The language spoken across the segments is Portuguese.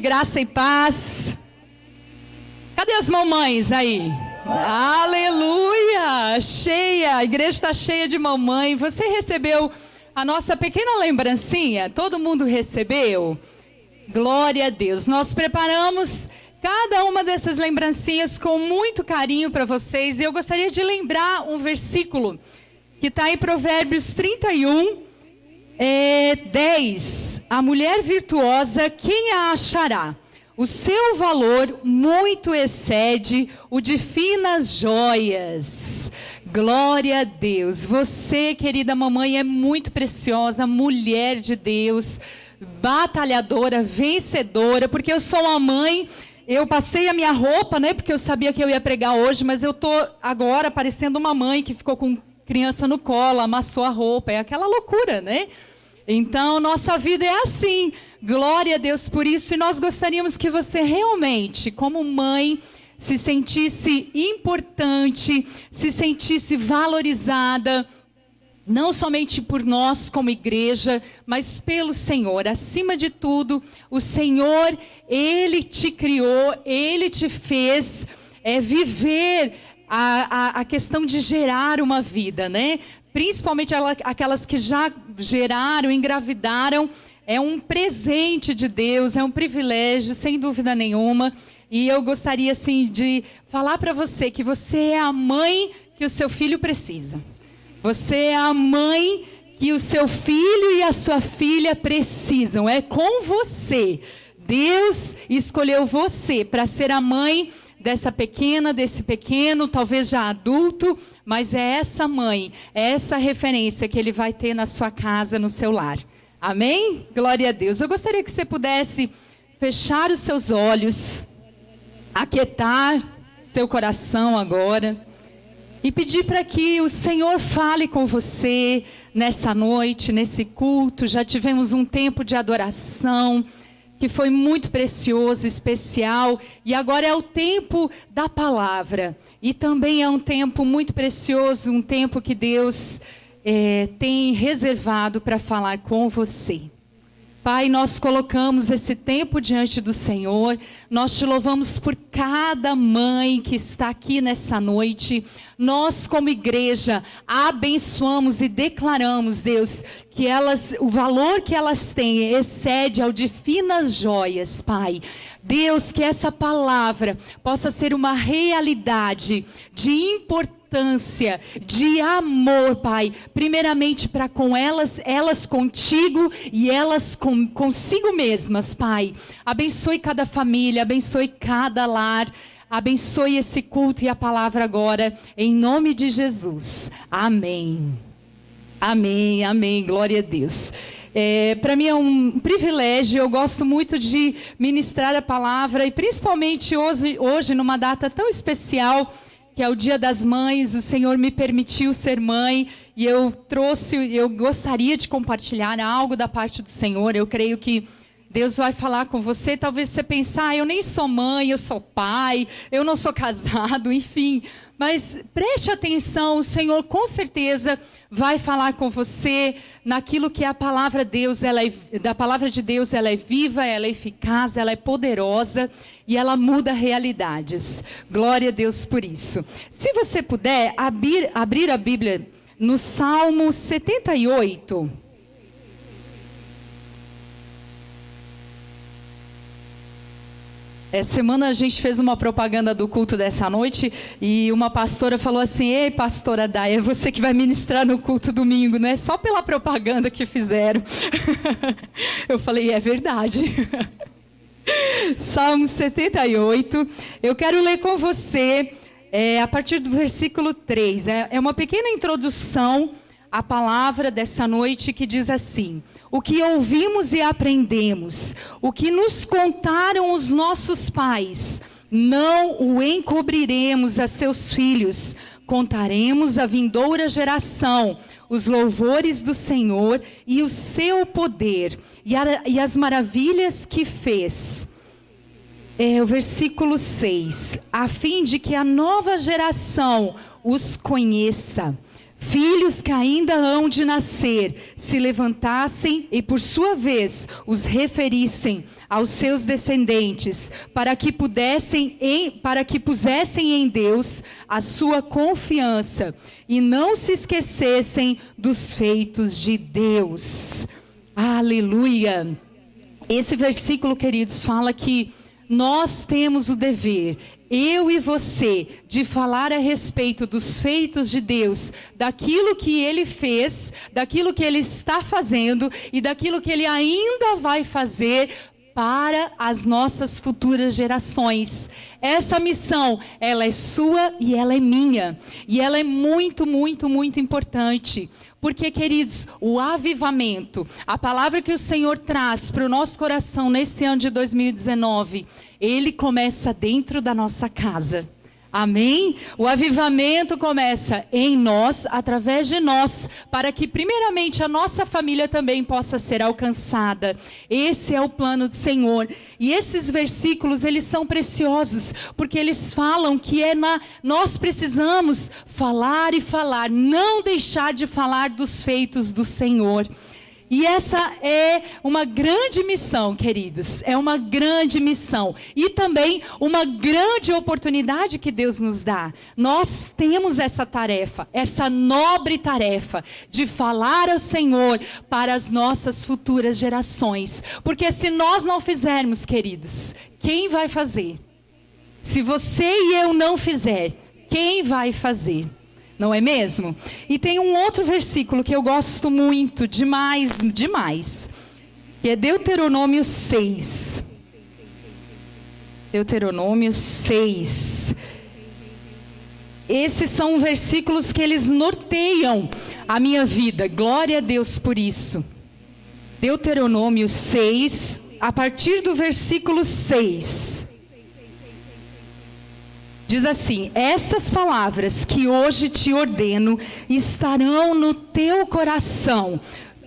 Graça e paz. Cadê as mamães aí? Aleluia! Cheia, a igreja está cheia de mamãe. Você recebeu a nossa pequena lembrancinha? Todo mundo recebeu? Glória a Deus. Nós preparamos cada uma dessas lembrancinhas com muito carinho para vocês. E eu gostaria de lembrar um versículo que está em Provérbios 31, 10. A mulher virtuosa, quem a achará? O seu valor muito excede o de finas joias. Glória a Deus. Você, querida mamãe, é muito preciosa, mulher de Deus, batalhadora, vencedora, porque eu sou uma mãe. Eu passei a minha roupa, né, porque eu sabia que eu ia pregar hoje, mas eu tô agora parecendo uma mãe que ficou com criança no colo, amassou a roupa, é aquela loucura, né? Então, nossa vida é assim. Glória a Deus por isso. E nós gostaríamos que você realmente, como mãe, se sentisse importante, se sentisse valorizada, não somente por nós como igreja, mas pelo Senhor. Acima de tudo, o Senhor, Ele te criou, Ele te fez viver a questão de gerar uma vida, né? Principalmente aquelas que já geraram, engravidaram, é um presente de Deus, é um privilégio, sem dúvida nenhuma. E eu gostaria, assim, de falar para você que você é a mãe que o seu filho precisa. Você é a mãe que o seu filho e a sua filha precisam. É com você. Deus escolheu você para ser a mãe dessa pequena, desse pequeno, talvez já adulto, mas é essa mãe, é essa referência que ele vai ter na sua casa, no seu lar. Amém? Glória a Deus. Eu gostaria que você pudesse fechar os seus olhos, aquietar seu coração agora e pedir para que o Senhor fale com você nessa noite, nesse culto. Já tivemos um tempo de adoração que foi muito precioso, especial, e agora é o tempo da palavra. E também é um tempo muito precioso, um tempo que Deus tem reservado para falar com você. Pai, nós colocamos esse tempo diante do Senhor, nós te louvamos por cada mãe que está aqui nessa noite. Nós, como igreja, abençoamos e declaramos, Deus, que o valor que elas têm excede ao de finas joias, Pai. Deus, que essa palavra possa ser uma realidade de importância, de amor, Pai, primeiramente para com elas contigo e elas consigo mesmas, Pai. Abençoe cada família, abençoe cada lar, abençoe esse culto e a palavra agora, em nome de Jesus. Amém. Amém, amém, glória a Deus. Para mim é um privilégio, eu gosto muito de ministrar a palavra, e principalmente hoje numa data tão especial, que é o Dia das Mães. O Senhor me permitiu ser mãe, e eu gostaria de compartilhar algo da parte do Senhor. Eu creio que Deus vai falar com você. Talvez você pense, eu nem sou mãe, eu sou pai, eu não sou casado, enfim. Mas preste atenção, o Senhor com certeza vai falar com você naquilo que a palavra de Deus, da palavra de Deus, ela é viva, ela é eficaz, ela é poderosa e ela muda realidades. Glória a Deus por isso. Se você puder abrir a Bíblia no Salmo 78. Essa semana a gente fez uma propaganda do culto dessa noite e uma pastora falou assim: ei, pastora Day, é você que vai ministrar no culto domingo, né? Só pela propaganda que fizeram. Eu falei, é verdade. Salmo 78, eu quero ler com você a partir do versículo 3. É uma pequena introdução à palavra dessa noite que diz assim: o que ouvimos e aprendemos, o que nos contaram os nossos pais, não o encobriremos a seus filhos, contaremos à vindoura geração os louvores do Senhor e o seu poder e as maravilhas que fez. O versículo 6, a fim de que a nova geração os conheça. filhos que ainda hão de nascer, se levantassem e por sua vez os referissem aos seus descendentes, para que pusessem em Deus a sua confiança e não se esquecessem dos feitos de Deus. Aleluia! Esse versículo, queridos, fala que nós temos o dever, eu e você, de falar a respeito dos feitos de Deus, daquilo que Ele fez, daquilo que Ele está fazendo e daquilo que Ele ainda vai fazer para as nossas futuras gerações. Essa missão, ela é sua e ela é minha. E ela é muito, muito, muito importante. Porque, queridos, o avivamento, a palavra que o Senhor traz para o nosso coração nesse ano de 2019, ele começa dentro da nossa casa. Amém? O avivamento começa em nós, através de nós, para que primeiramente a nossa família também possa ser alcançada. Esse é o plano do Senhor. E esses versículos, eles são preciosos, porque eles falam que nós precisamos falar e falar, não deixar de falar dos feitos do Senhor. E essa é uma grande missão, queridos, é uma grande missão e também uma grande oportunidade que Deus nos dá. Nós temos essa tarefa, essa nobre tarefa de falar ao Senhor para as nossas futuras gerações. Porque se nós não fizermos, queridos, quem vai fazer? Se você e eu não fizer, quem vai fazer? Não é mesmo? E tem um outro versículo que eu gosto muito, demais, demais. Que é Deuteronômio 6. Deuteronômio 6. Esses são versículos que eles norteiam a minha vida. Glória a Deus por isso. Deuteronômio 6, a partir do versículo 6. Diz assim: estas palavras que hoje te ordeno estarão no teu coração.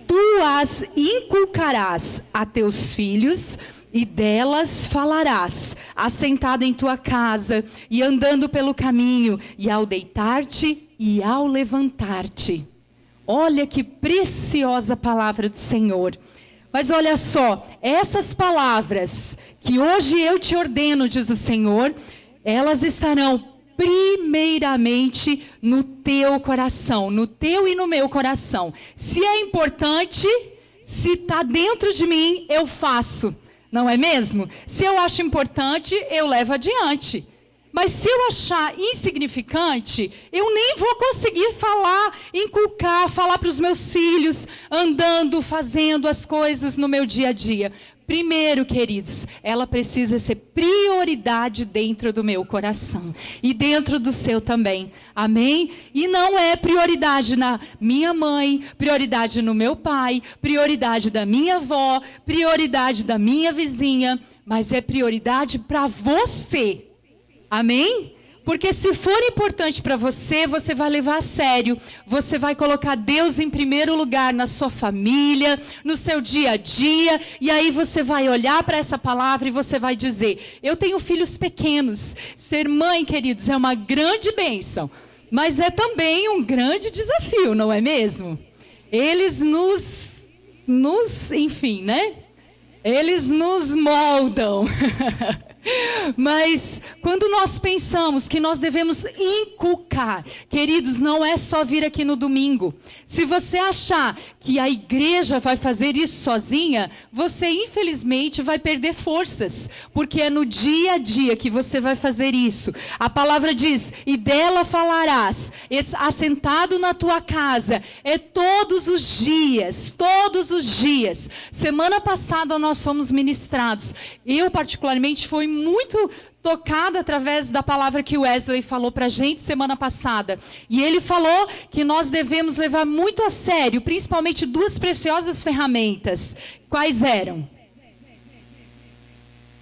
Tu as inculcarás a teus filhos e delas falarás, assentado em tua casa e andando pelo caminho, e ao deitar-te e ao levantar-te. Olha que preciosa palavra do Senhor. Mas olha só, essas palavras que hoje eu te ordeno, diz o Senhor, elas estarão primeiramente no teu coração, no teu e no meu coração. Se é importante, se está dentro de mim, eu faço, não é mesmo? Se eu acho importante, eu levo adiante. Mas se eu achar insignificante, eu nem vou conseguir falar, inculcar, falar para os meus filhos, andando, fazendo as coisas no meu dia a dia. Primeiro, queridos, ela precisa ser prioridade dentro do meu coração e dentro do seu também, amém? E não é prioridade na minha mãe, prioridade no meu pai, prioridade da minha avó, prioridade da minha vizinha, mas é prioridade para você, amém? Porque se for importante para você, você vai levar a sério. Você vai colocar Deus em primeiro lugar na sua família, no seu dia a dia. E aí você vai olhar para essa palavra e você vai dizer: eu tenho filhos pequenos. Ser mãe, queridos, é uma grande bênção. Mas é também um grande desafio, não é mesmo? Eles enfim, né? Eles nos moldam. Mas quando nós pensamos que nós devemos inculcar, queridos, não é só vir aqui no domingo. Se você achar que a igreja vai fazer isso sozinha, você infelizmente vai perder forças, porque é no dia a dia que você vai fazer isso. A palavra diz: e dela falarás, assentado na tua casa, é todos os dias, todos os dias. Semana passada nós fomos ministrados, eu particularmente fui muito tocada através da palavra que o Wesley falou para a gente semana passada. E ele falou que nós devemos levar muito a sério, principalmente duas preciosas ferramentas. Quais eram?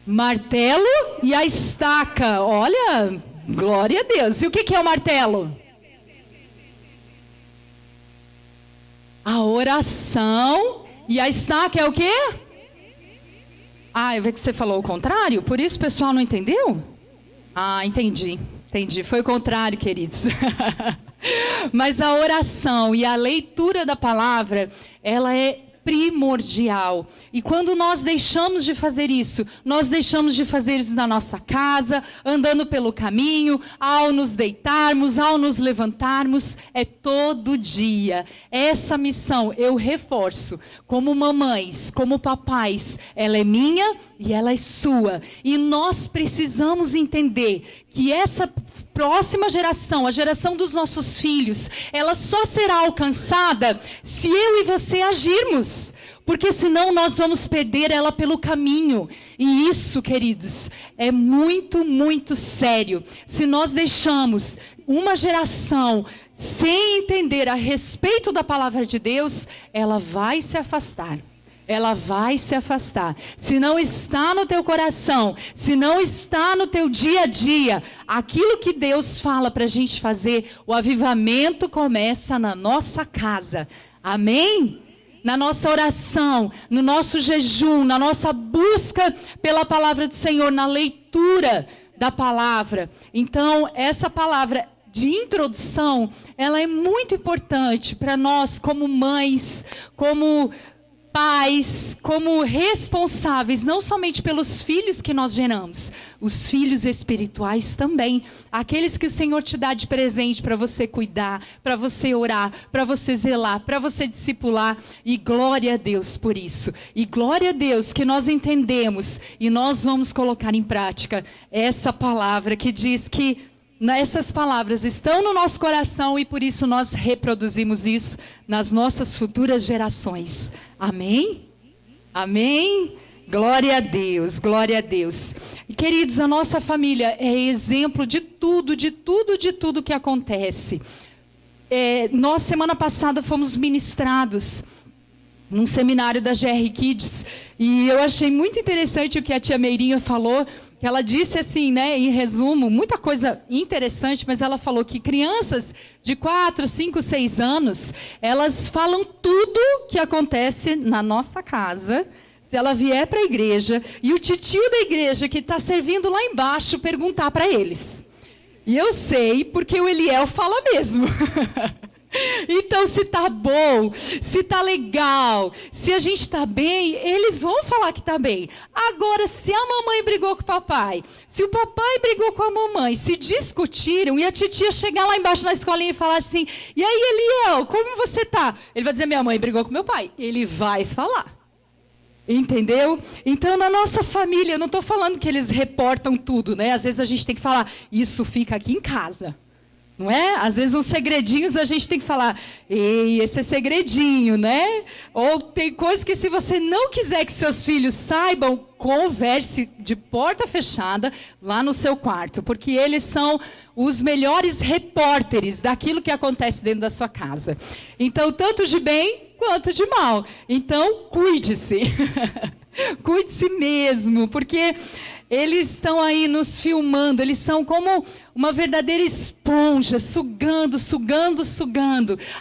Martelo e a estaca. Olha, glória a Deus. E o que é o martelo? A oração. E a estaca é o quê? Ah, eu vi que você falou o contrário, por isso o pessoal não entendeu? Ah, entendi. Foi o contrário, queridos. Mas a oração e a leitura da palavra, ela é primordial. E quando nós deixamos de fazer isso, nós deixamos de fazer isso na nossa casa, andando pelo caminho, ao nos deitarmos, ao nos levantarmos, é todo dia. Essa missão eu reforço, como mamães, como papais, ela é minha e ela é sua. E nós precisamos entender que essa próxima geração, a geração dos nossos filhos, ela só será alcançada se eu e você agirmos, porque senão nós vamos perder ela pelo caminho. E isso, queridos, é muito, muito sério. Se nós deixamos uma geração sem entender a respeito da palavra de Deus, ela vai se afastar. Ela vai se afastar. Se não está no teu coração, se não está no teu dia a dia, aquilo que Deus fala para a gente fazer, o avivamento começa na nossa casa. Amém? Na nossa oração, no nosso jejum, na nossa busca pela palavra do Senhor, na leitura da palavra. Então, essa palavra de introdução, ela é muito importante para nós como mães, como pais, como responsáveis, não somente pelos filhos que nós geramos, os filhos espirituais também, aqueles que o Senhor te dá de presente para você cuidar, para você orar, para você zelar, para você discipular, e glória a Deus por isso, e glória a Deus que nós entendemos, e nós vamos colocar em prática essa palavra que diz que essas palavras estão no nosso coração e por isso nós reproduzimos isso nas nossas futuras gerações. Amém? Amém? Glória a Deus, glória a Deus. E, queridos, a nossa família é exemplo de tudo que acontece. Nós, semana passada, fomos ministrados num seminário da GR Kids e eu achei muito interessante o que a tia Meirinha falou. Ela disse assim, né, em resumo, muita coisa interessante, mas ela falou que crianças de 4, 5, 6 anos, elas falam tudo que acontece na nossa casa, se ela vier para a igreja, e o titio da igreja que está servindo lá embaixo perguntar para eles. E eu sei, porque o Eliel fala mesmo. Então, se tá bom, se tá legal, se a gente tá bem, eles vão falar que tá bem. Agora, se a mamãe brigou com o papai, se o papai brigou com a mamãe, se discutiram e a titia chegar lá embaixo na escolinha e falar assim, e aí, Eliel, como você tá? Ele vai dizer, minha mãe brigou com meu pai. Ele vai falar. Entendeu? Então, na nossa família, eu não estou falando que eles reportam tudo, né? Às vezes a gente tem que falar, isso fica aqui em casa. Não é? Às vezes uns segredinhos a gente tem que falar, ei, esse é segredinho, né? Ou tem coisas que se você não quiser que seus filhos saibam, converse de porta fechada lá no seu quarto, porque eles são os melhores repórteres daquilo que acontece dentro da sua casa. Então, tanto de bem quanto de mal. Então, cuide-se. Cuide-se mesmo, porque eles estão aí nos filmando, eles são como uma verdadeira esponja, sugando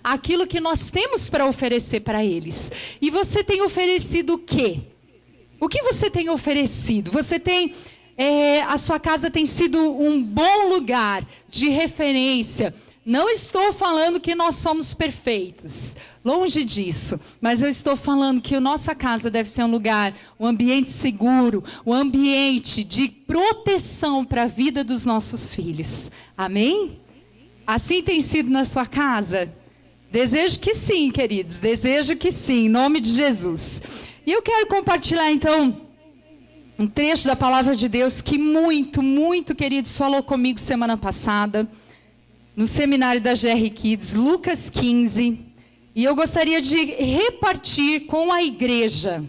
aquilo que nós temos para oferecer para eles. E você tem oferecido o quê? O que você tem oferecido? Você tem, a sua casa tem sido um bom lugar de referência. Não estou falando que nós somos perfeitos, longe disso, mas eu estou falando que a nossa casa deve ser um lugar, um ambiente seguro, um ambiente de proteção para a vida dos nossos filhos. Amém? Assim tem sido na sua casa? Desejo que sim, queridos, desejo que sim, em nome de Jesus. E eu quero compartilhar então um trecho da palavra de Deus que muito, queridos, falou comigo semana passada, no seminário da GR Kids, Lucas 15, e eu gostaria de repartir com a igreja.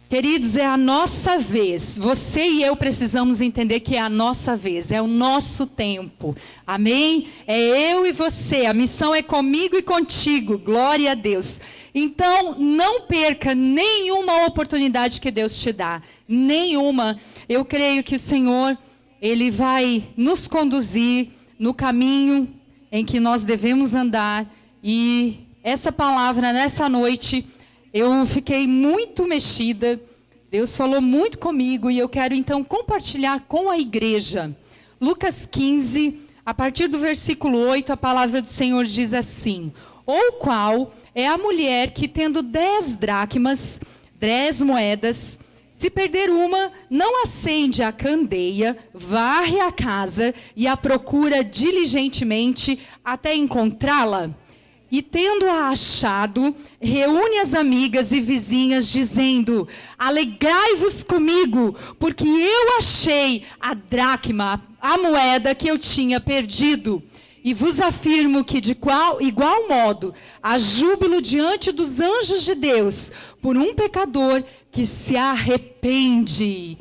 Queridos, é a nossa vez, você e eu precisamos entender que é a nossa vez, é o nosso tempo, amém? É eu e você, a missão é comigo e contigo, glória a Deus. Então, não perca nenhuma oportunidade que Deus te dá, nenhuma. Eu creio que o Senhor, Ele vai nos conduzir no caminho em que nós devemos andar. E essa palavra, nessa noite, eu fiquei muito mexida. Deus falou muito comigo e eu quero então compartilhar com a igreja. Lucas 15, a partir do versículo 8, a palavra do Senhor diz assim: ou qual é a mulher que, tendo 10 dracmas, 10 moedas, se perder uma, não acende a candeia, varre a casa e a procura diligentemente até encontrá-la? E tendo-a achado, reúne as amigas e vizinhas, dizendo: alegrai-vos comigo, porque eu achei a dracma, a moeda que eu tinha perdido. E vos afirmo que de igual modo há júbilo diante dos anjos de Deus por um pecador que se arrepende.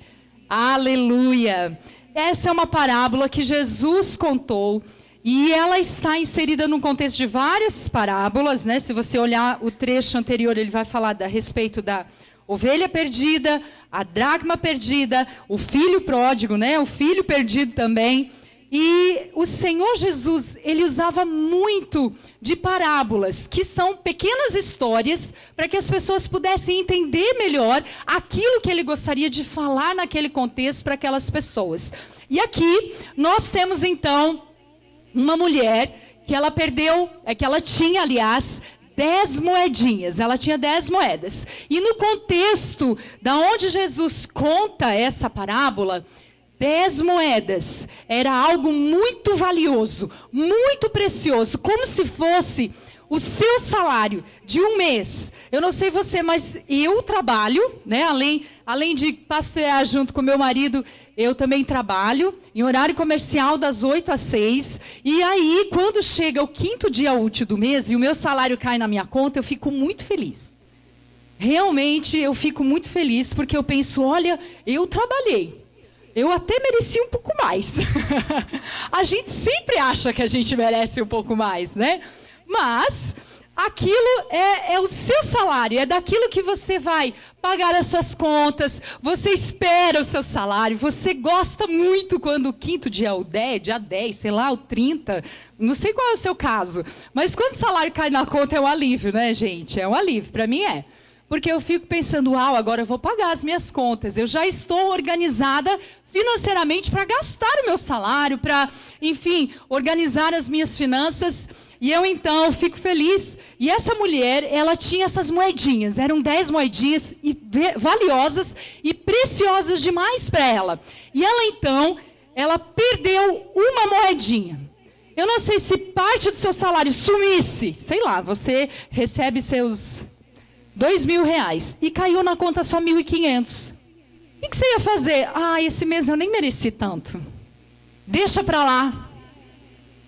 Aleluia! Essa é uma parábola que Jesus contou. E ela está inserida num contexto de várias parábolas, né? Se você olhar o trecho anterior, ele vai falar a respeito da ovelha perdida, a dracma perdida, o filho pródigo, né? O filho perdido também. E o Senhor Jesus, ele usava muito de parábolas, que são pequenas histórias, para que as pessoas pudessem entender melhor aquilo que ele gostaria de falar naquele contexto para aquelas pessoas. E aqui nós temos então uma mulher que ela perdeu, que ela tinha, aliás, 10 moedinhas. Ela tinha 10 moedas. E no contexto da onde Jesus conta essa parábola, 10 moedas era algo muito valioso, muito precioso, como se fosse o seu salário de um mês. Eu não sei você, mas eu trabalho, né? Além de pastorear junto com meu marido, eu também trabalho em horário comercial das 8 às 6. E aí, quando chega o 5º dia útil do mês e o meu salário cai na minha conta, eu fico muito feliz. Realmente, eu fico muito feliz porque eu penso, olha, eu trabalhei. Eu até mereci um pouco mais. A gente sempre acha que a gente merece um pouco mais, né? Mas aquilo é o seu salário, é daquilo que você vai pagar as suas contas, você espera o seu salário, você gosta muito quando o 5º dia, o 10, dia 10, sei lá, o 30, não sei qual é o seu caso, mas quando o salário cai na conta é um alívio, né, gente? É um alívio, para mim é. Porque eu fico pensando, uau, agora eu vou pagar as minhas contas, eu já estou organizada financeiramente para gastar o meu salário, para, enfim, organizar as minhas finanças. E eu, então, fico feliz. E essa mulher, ela tinha essas moedinhas. Eram 10 moedinhas valiosas e preciosas demais para ela. E ela, então, ela perdeu uma moedinha. Eu não sei se parte do seu salário sumisse. Sei lá, você recebe seus R$2.000 e caiu na conta só 1.500. O que você ia fazer? Ah, esse mês eu nem mereci tanto. Deixa para lá.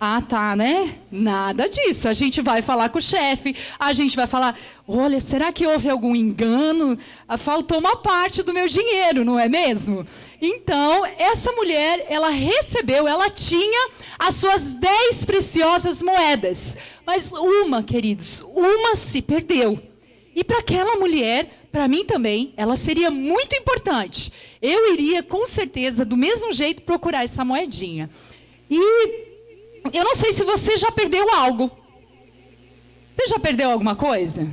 Ah, tá, né? Nada disso. A gente vai falar com o chefe, a gente vai falar, olha, será que houve algum engano? Faltou uma parte do meu dinheiro, não é mesmo? Então, essa mulher, ela recebeu, ela tinha as suas 10 preciosas moedas. Mas uma, queridos, uma se perdeu. E para aquela mulher, para mim também, ela seria muito importante. Eu iria, com certeza, do mesmo jeito, procurar essa moedinha. E eu não sei se você já perdeu algo. Você já perdeu alguma coisa?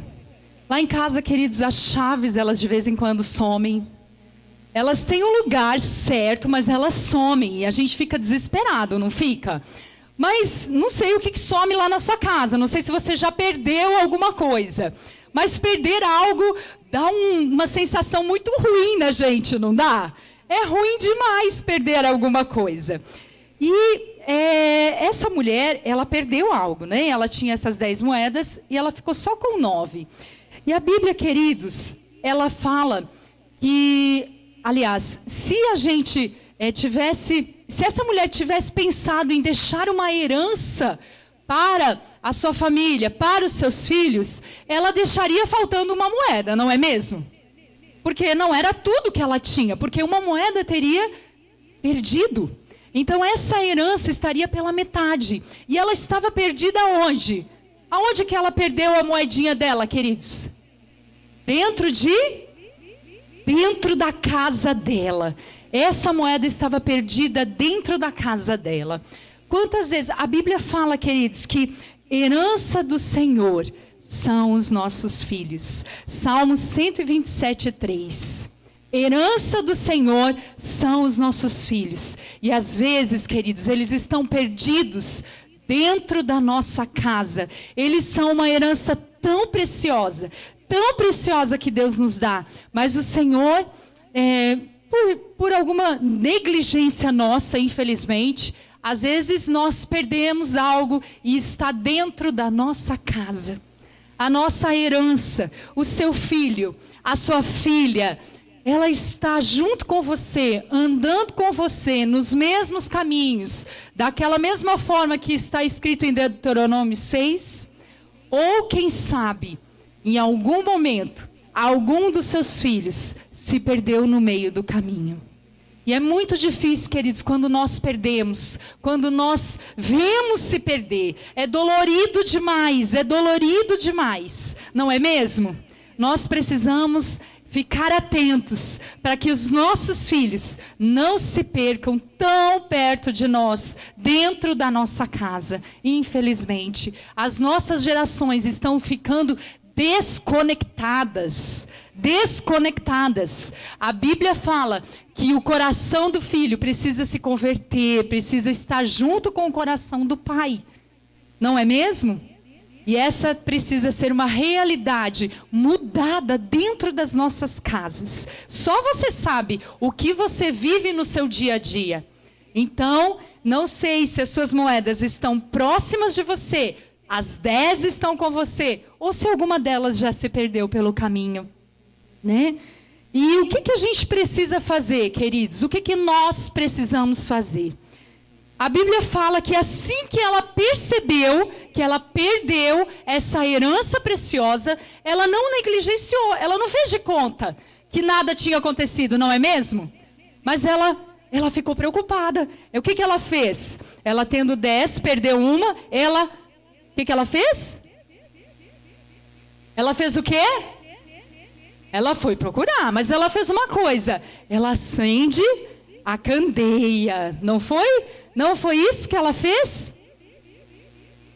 Lá em casa, queridos, as chaves, elas de vez em quando somem. Elas têm um lugar certo, mas elas somem. E a gente fica desesperado, não fica? Mas não sei o que some lá na sua casa. Não sei se você já perdeu alguma coisa. Mas perder algo dá uma sensação muito ruim na gente, não dá? É ruim demais perder alguma coisa. E essa mulher, ela perdeu algo, né? Ela tinha essas 10 moedas e ela ficou só com 9. E a Bíblia, queridos, ela fala que, aliás, se a gente se essa mulher tivesse pensado em deixar uma herança para a sua família, para os seus filhos, ela deixaria faltando uma moeda, não é mesmo? Porque não era tudo que ela tinha, porque uma moeda teria perdido. Então essa herança estaria pela metade. E ela estava perdida onde? Aonde que ela perdeu a moedinha dela, queridos? Dentro da casa dela. Essa moeda estava perdida dentro da casa dela. Quantas vezes a Bíblia fala, queridos, que herança do Senhor são os nossos filhos. Salmo 127:3. Herança do Senhor são os nossos filhos. E às vezes, queridos, eles estão perdidos dentro da nossa casa. Eles são uma herança tão preciosa que Deus nos dá. Mas o Senhor, por alguma negligência nossa, infelizmente, às vezes nós perdemos algo e está dentro da nossa casa. A nossa herança, o seu filho, a sua filha, ela está junto com você, andando com você nos mesmos caminhos, daquela mesma forma que está escrito em Deuteronômio 6, ou quem sabe, em algum momento, algum dos seus filhos se perdeu no meio do caminho. E é muito difícil, queridos, quando nós perdemos, quando nós vemos se perder. É dolorido demais, não é mesmo? Nós precisamos ficar atentos para que os nossos filhos não se percam tão perto de nós, dentro da nossa casa. Infelizmente, as nossas gerações estão ficando desconectadas. A Bíblia fala que o coração do filho precisa se converter, precisa estar junto com o coração do pai. Não é mesmo? E essa precisa ser uma realidade mudada dentro das nossas casas. Só você sabe o que você vive no seu dia a dia. Então, não sei se as suas moedas estão próximas de você, as 10 estão com você, ou se alguma delas já se perdeu pelo caminho, né? E o que a gente precisa fazer, queridos? O que nós precisamos fazer? A Bíblia fala que assim que ela percebeu que ela perdeu essa herança preciosa, ela não negligenciou, ela não fez de conta que nada tinha acontecido, não é mesmo? Mas ela ficou preocupada. O que ela fez? Ela tendo 10, perdeu uma, o que ela fez? Ela fez o quê? Ela foi procurar, mas ela fez uma coisa. Ela acende a candeia, não foi? Não foi isso que ela fez?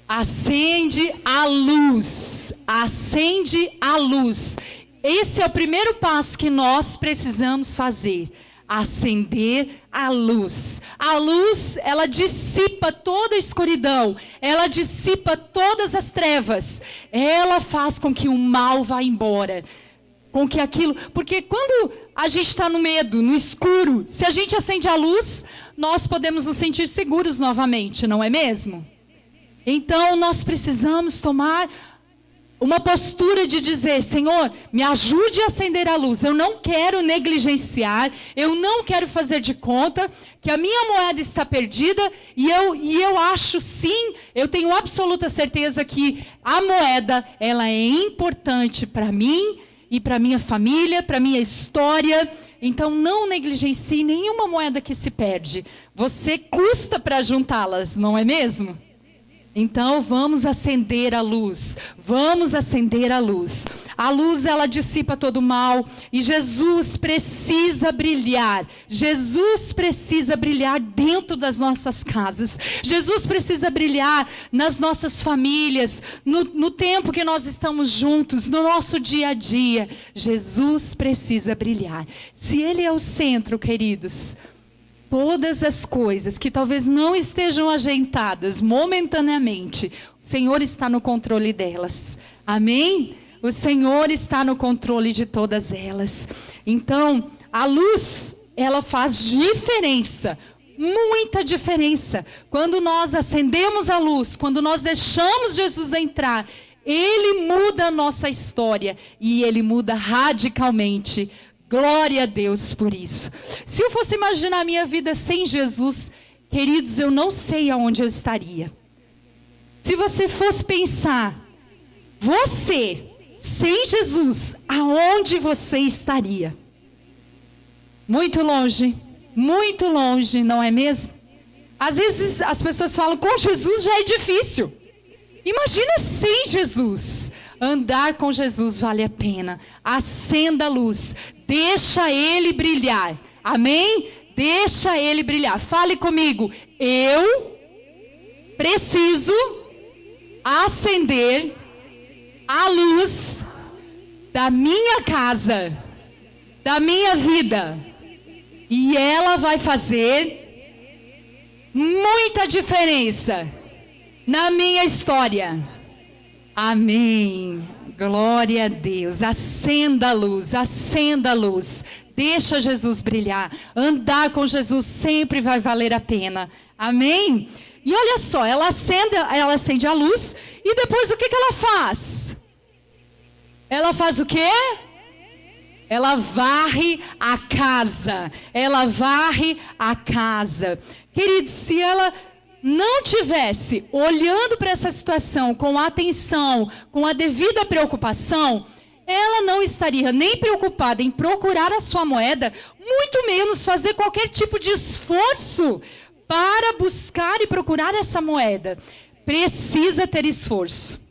Acende a luz. Acende a luz. Esse é o primeiro passo que nós precisamos fazer. Acender a luz. A luz, ela dissipa toda a escuridão. Ela dissipa todas as trevas. Ela faz com que o mal vá embora. Com que aquilo... Porque quando a gente está no medo, no escuro, se a gente acende a luz, nós podemos nos sentir seguros novamente, não é mesmo? Então, nós precisamos tomar uma postura de dizer: Senhor, me ajude a acender a luz. Eu não quero negligenciar, eu não quero fazer de conta que a minha moeda está perdida, e eu acho sim, eu tenho absoluta certeza que a moeda, ela é importante para mim e para minha família, para minha história. Então não negligencie nenhuma moeda que se perde. Você custa para juntá-las, não é mesmo? Então vamos acender a luz. Vamos acender a luz. A luz, ela dissipa todo o mal. E Jesus precisa brilhar. Jesus precisa brilhar dentro das nossas casas. Jesus precisa brilhar nas nossas famílias. No tempo que nós estamos juntos. No nosso dia a dia. Jesus precisa brilhar. Se Ele é o centro, queridos, todas as coisas que talvez não estejam ajeitadas momentaneamente, o Senhor está no controle delas. Amém? O Senhor está no controle de todas elas. Então, a luz, ela faz diferença, muita diferença. Quando nós acendemos a luz, quando nós deixamos Jesus entrar, Ele muda a nossa história e Ele muda radicalmente. Glória a Deus por isso. Se eu fosse imaginar a minha vida sem Jesus, queridos, eu não sei aonde eu estaria. Se você fosse pensar, você, sem Jesus, aonde você estaria? Muito longe, não é mesmo? Às vezes as pessoas falam, com Jesus já é difícil. Imagina sem Jesus. Andar com Jesus vale a pena. Acenda a luz. Deixa Ele brilhar. Amém? Deixa Ele brilhar. Fale comigo. Eu preciso acender a luz da minha casa. da minha vida. E ela vai fazer muita diferença na minha história. Amém. Glória a Deus. Acenda a luz, acenda a luz. Deixa Jesus brilhar. Andar com Jesus sempre vai valer a pena. Amém? E olha só, ela acende a luz e depois o que ela faz? Ela faz o quê? Ela varre a casa. Ela varre a casa. Queridos, se ela não tivesse olhando para essa situação com atenção, com a devida preocupação, ela não estaria nem preocupada em procurar a sua moeda, muito menos fazer qualquer tipo de esforço para buscar e procurar essa moeda. Precisa ter esforço.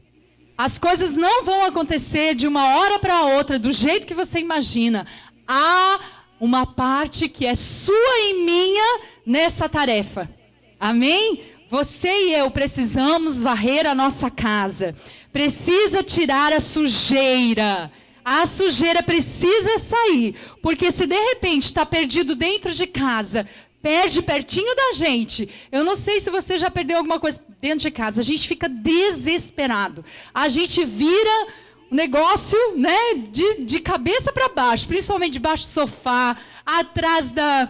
As coisas não vão acontecer de uma hora para outra, do jeito que você imagina. Há uma parte que é sua e minha nessa tarefa. Amém? Você e eu precisamos varrer a nossa casa. Precisa tirar a sujeira. A sujeira precisa sair. Porque se de repente está perdido dentro de casa, perde pertinho da gente. Eu não sei se você já perdeu alguma coisa dentro de casa. A gente fica desesperado. A gente vira o negócio, né, de cabeça para baixo. Principalmente debaixo do sofá, atrás da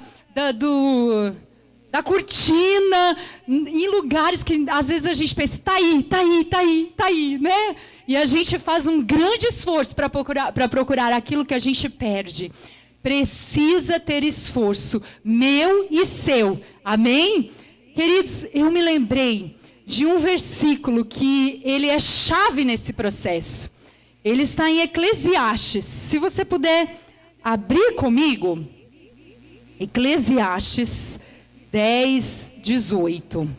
cortina, em lugares que às vezes a gente pensa, tá aí, né? E a gente faz um grande esforço para procurar aquilo que a gente perde. Precisa ter esforço, meu e seu. Amém? Queridos, eu me lembrei de um versículo que ele é chave nesse processo. Ele está em Eclesiastes. Se você puder abrir comigo, Eclesiastes 10, 18.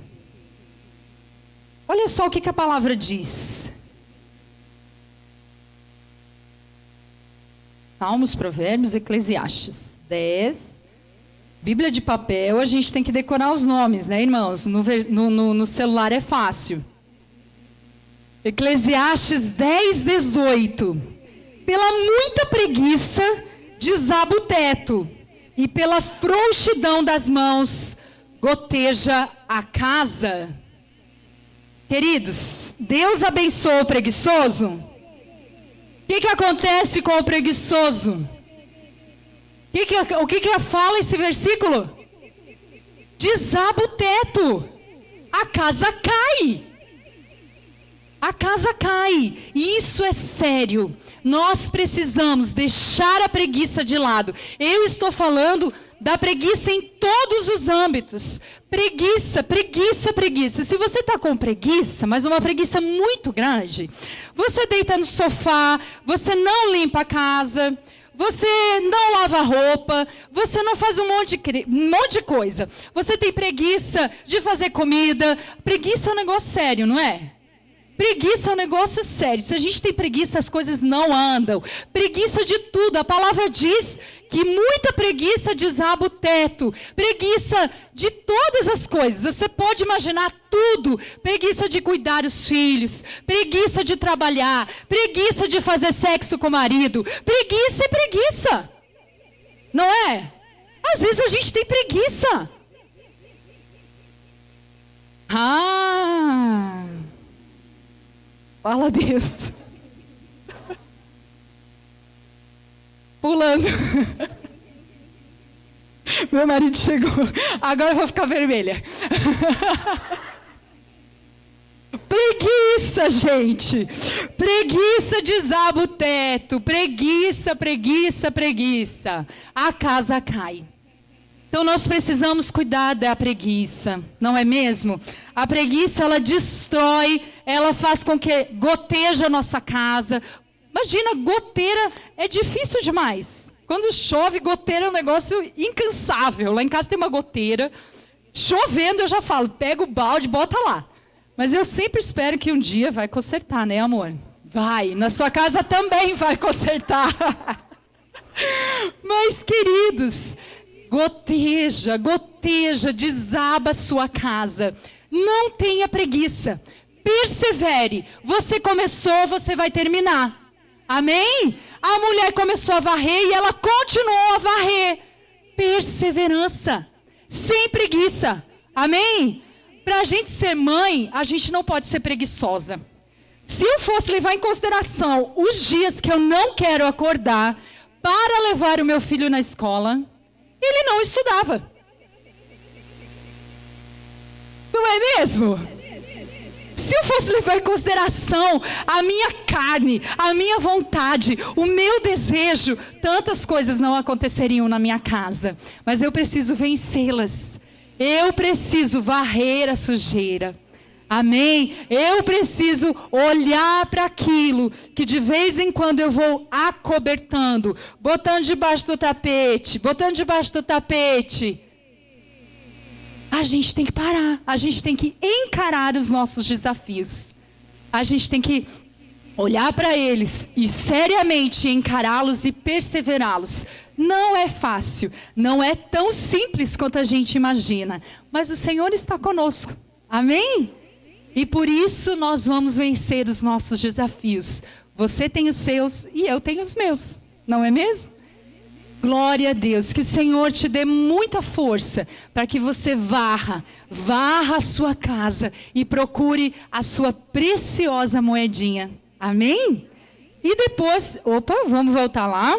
Olha só o que a palavra diz. Salmos, Provérbios, Eclesiastes 10. Bíblia de papel, a gente tem que decorar os nomes, né, irmãos? No celular é fácil. Eclesiastes 10, 18. Pela muita preguiça desaba o teto, e pela frouxidão das mãos goteja a casa. Queridos, Deus abençoa o preguiçoso? O que acontece com o preguiçoso? O que fala esse versículo? Desaba o teto. A casa cai. A casa cai. E isso é sério. Nós precisamos deixar a preguiça de lado. Eu estou falando da preguiça em todos os âmbitos. Preguiça, preguiça, preguiça. Se você está com preguiça, mas uma preguiça muito grande, você deita no sofá, você não limpa a casa, você não lava roupa, você não faz um monte de coisa. Você tem preguiça de fazer comida. Preguiça é um negócio sério, não é? Preguiça é um negócio sério. Se a gente tem preguiça, as coisas não andam. Preguiça de tudo. A palavra diz que muita preguiça desaba o teto. Preguiça de todas as coisas. Você pode imaginar tudo. Preguiça de cuidar dos filhos. Preguiça de trabalhar. Preguiça de fazer sexo com o marido. Preguiça é preguiça. Não é? Às vezes a gente tem preguiça. Fala, Deus. Pulando. Meu marido chegou. Agora eu vou ficar vermelha. Preguiça, gente. Preguiça desaba o teto. Preguiça, preguiça, preguiça. A casa cai. Então nós precisamos cuidar da preguiça, não é mesmo? A preguiça, ela destrói, ela faz com que goteja a nossa casa. Imagina, goteira é difícil demais. Quando chove, goteira é um negócio incansável. Lá em casa tem uma goteira. Chovendo, eu já falo, pega o balde, bota lá. Mas eu sempre espero que um dia vai consertar, né, amor? Vai, na sua casa também vai consertar. Mas, queridos, goteja, goteja, desaba a sua casa. Não tenha preguiça. Persevere. Você começou, você vai terminar. Amém? A mulher começou a varrer e ela continuou a varrer. Perseverança, sem preguiça. Amém? Para a gente ser mãe, a gente não pode ser preguiçosa. Se eu fosse levar em consideração os dias que eu não quero acordar para levar o meu filho na escola, ele não estudava. Não é mesmo? Se eu fosse levar em consideração a minha carne, a minha vontade, o meu desejo, tantas coisas não aconteceriam na minha casa. Mas eu preciso vencê-las. Eu preciso varrer a sujeira. Amém? Eu preciso olhar para aquilo que de vez em quando eu vou acobertando, botando debaixo do tapete, A gente tem que parar, a gente tem que encarar os nossos desafios. A gente tem que olhar para eles e seriamente encará-los e perseverá-los. Não é fácil, não é tão simples quanto a gente imagina, mas o Senhor está conosco. Amém? E por isso nós vamos vencer os nossos desafios. Você tem os seus e eu tenho os meus, não é mesmo? Glória a Deus, que o Senhor te dê muita força para que você varra a sua casa e procure a sua preciosa moedinha. Amém? E depois, vamos voltar lá.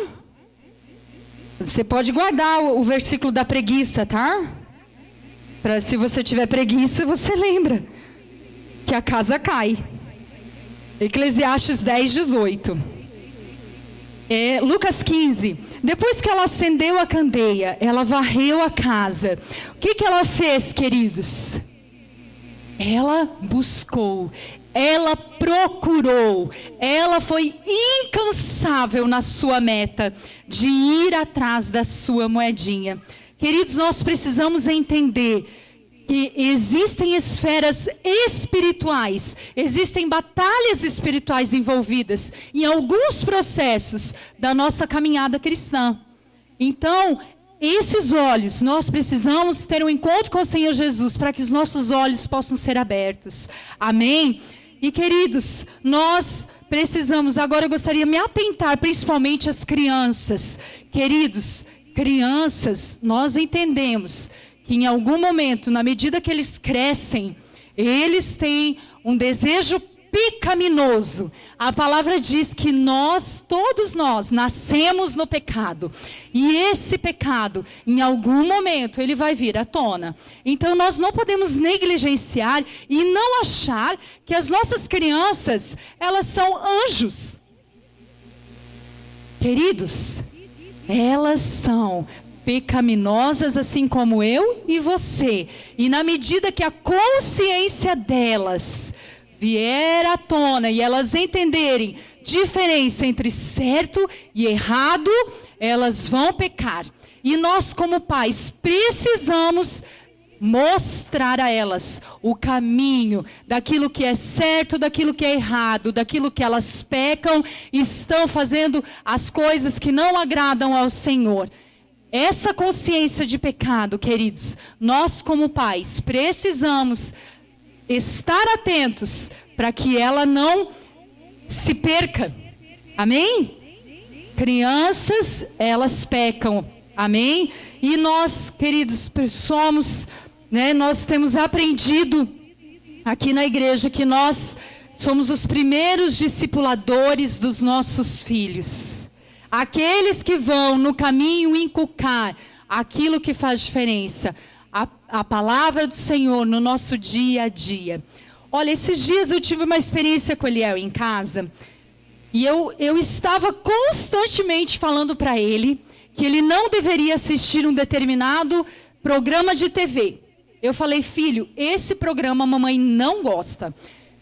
Você pode guardar o versículo da preguiça, tá? Para se você tiver preguiça, você lembra que a casa cai. Eclesiastes 10:18. Lucas 15. Depois que ela acendeu a candeia, ela varreu a casa. O que ela fez, queridos? Ela buscou, ela procurou, ela foi incansável na sua meta de ir atrás da sua moedinha. Queridos, nós precisamos entender que existem esferas espirituais, existem batalhas espirituais envolvidas em alguns processos da nossa caminhada cristã. Então, esses olhos, nós precisamos ter um encontro com o Senhor Jesus para que os nossos olhos possam ser abertos. Amém? E queridos, nós precisamos, agora eu gostaria de me atentar principalmente às crianças. Queridos, crianças, nós entendemos que em algum momento, na medida que eles crescem, eles têm um desejo pecaminoso. A palavra diz que todos nós, nascemos no pecado. E esse pecado, em algum momento, ele vai vir à tona. Então, nós não podemos negligenciar e não achar que as nossas crianças, elas são anjos. Queridos, elas são pecaminosas assim como eu e você. E na medida que a consciência delas vier à tona e elas entenderem diferença entre certo e errado, elas vão pecar. E nós como pais precisamos mostrar a elas o caminho daquilo que é certo, daquilo que é errado, daquilo que elas pecam e estão fazendo as coisas que não agradam ao Senhor. Essa consciência de pecado, queridos, nós como pais precisamos estar atentos para que ela não se perca. Amém? Crianças, elas pecam. Amém? E nós, queridos, nós temos aprendido aqui na igreja que nós somos os primeiros discipuladores dos nossos filhos. Aqueles que vão no caminho inculcar aquilo que faz diferença, a palavra do Senhor no nosso dia a dia. Olha, esses dias eu tive uma experiência com o Eliel em casa, e eu estava constantemente falando para ele que ele não deveria assistir um determinado programa de TV. Eu falei, filho, esse programa a mamãe não gosta.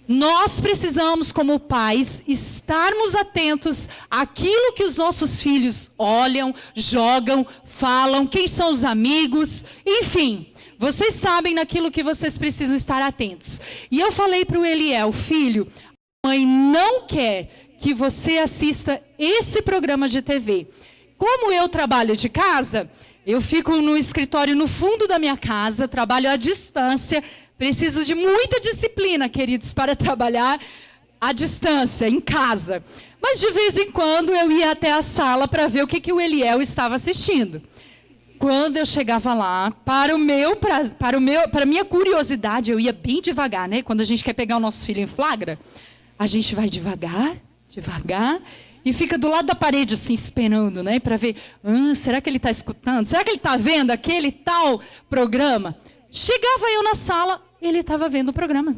Nós precisamos, como pais, estarmos atentos àquilo que os nossos filhos olham, jogam, falam, quem são os amigos, enfim. Vocês sabem naquilo que vocês precisam estar atentos. E eu falei para o Eliel, filho, a mãe não quer que você assista esse programa de TV. Como eu trabalho de casa, eu fico no escritório no fundo da minha casa, trabalho à distância. Preciso de muita disciplina, queridos, para trabalhar à distância, em casa. Mas de vez em quando eu ia até a sala para ver o que o Eliel estava assistindo. Quando eu chegava lá, para a minha curiosidade, eu ia bem devagar, né? Quando a gente quer pegar o nosso filho em flagra, a gente vai devagar, e fica do lado da parede, assim, esperando, né? Para ver, será que ele está escutando? Será que ele está vendo aquele tal programa? Chegava eu na sala, ele estava vendo o programa.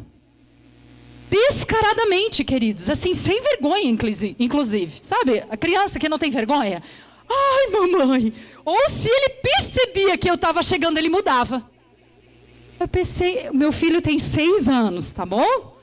Descaradamente, queridos, assim, sem vergonha, inclusive. Sabe, a criança que não tem vergonha. Ai, mamãe. Ou se ele percebia que eu estava chegando, ele mudava. Eu pensei, meu filho tem 6 anos, tá bom?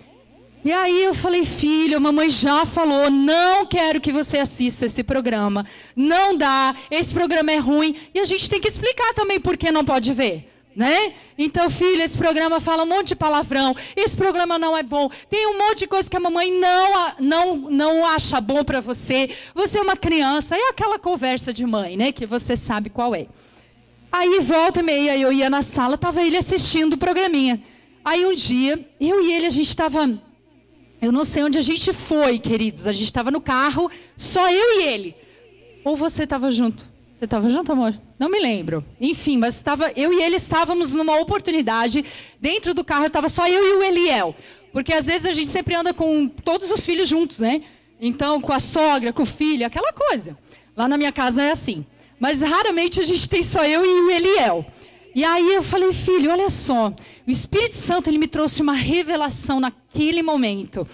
E aí eu falei, filho, a mamãe já falou, não quero que você assista esse programa. Não dá, esse programa é ruim. E a gente tem que explicar também por que não pode ver. Né? Então, filho, esse programa fala um monte de palavrão, esse programa não é bom, tem um monte de coisa que a mamãe não acha bom para você, você é uma criança, é aquela conversa de mãe, né? Que você sabe qual é. Aí, volta e meia, eu ia na sala, estava ele assistindo o programinha. Aí, um dia, eu e ele, a gente estava, eu não sei onde a gente foi, queridos, a gente estava no carro, só eu e ele. Ou você estava junto? Você estava junto, amor? Não me lembro. Enfim, mas eu e ele estávamos numa oportunidade. Dentro do carro estava só eu e o Eliel. Porque às vezes a gente sempre anda com todos os filhos juntos, né? Então, com a sogra, com o filho, aquela coisa. Lá na minha casa é assim. Mas raramente a gente tem só eu e o Eliel. E aí eu falei, filho, olha só. O Espírito Santo, ele me trouxe uma revelação naquele momento.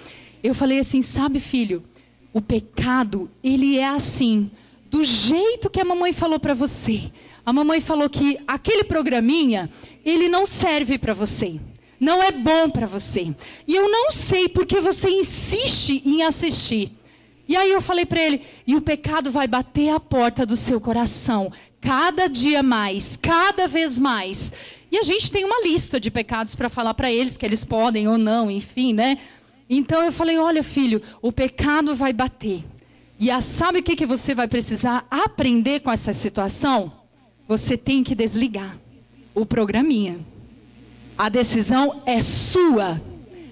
Eu falei assim, sabe, filho, o pecado, ele é assim. Do jeito que a mamãe falou para você. A mamãe falou que aquele programinha, ele não serve para você. Não é bom para você. E eu não sei porque você insiste em assistir. E aí eu falei para ele, e o pecado vai bater a porta do seu coração. Cada dia mais, cada vez mais. E a gente tem uma lista de pecados para falar para eles, que eles podem ou não, enfim, né? Então eu falei, olha filho, o pecado vai bater. E sabe o que você vai precisar aprender com essa situação? Você tem que desligar o programinha. A decisão é sua.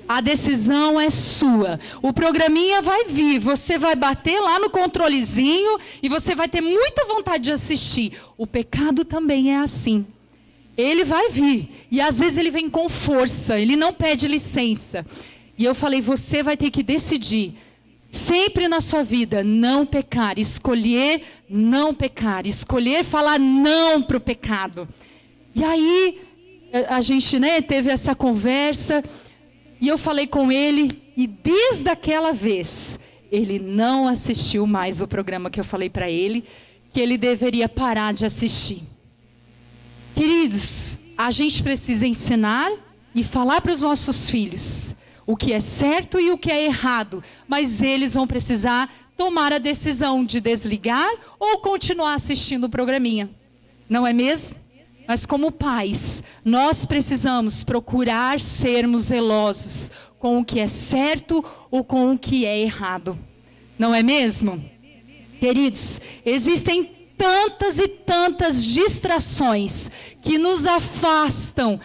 A decisão é sua. O programinha vai vir. Você vai bater lá no controlezinho e você vai ter muita vontade de assistir. O pecado também é assim. Ele vai vir. E às vezes ele vem com força. Ele não pede licença. E eu falei, você vai ter que decidir. Sempre na sua vida, não pecar, escolher não pecar, escolher falar não para o pecado. E aí, a gente, né, teve essa conversa, e eu falei com ele, e desde aquela vez, ele não assistiu mais o programa que eu falei para ele, que ele deveria parar de assistir. Queridos, a gente precisa ensinar e falar para os nossos filhos o que é certo e o que é errado, mas eles vão precisar tomar a decisão de desligar ou continuar assistindo o programinha. Não é mesmo? Mas como pais, nós precisamos procurar sermos zelosos com o que é certo ou com o que é errado. Não é mesmo? Queridos, existem tantas e tantas distrações que nos afastam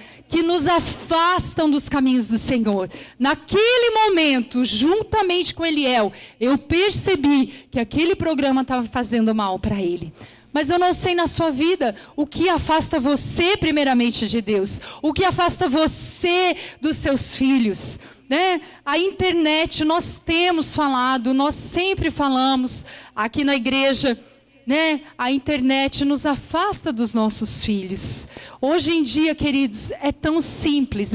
dos caminhos do Senhor. Naquele momento, juntamente com Eliel, eu percebi que aquele programa estava fazendo mal para ele. Mas eu não sei na sua vida o que afasta você primeiramente de Deus, o que afasta você dos seus filhos, né? A internet, nós temos falado, nós sempre falamos aqui na igreja, né? A internet nos afasta dos nossos filhos. Hoje em dia, queridos, é tão simples,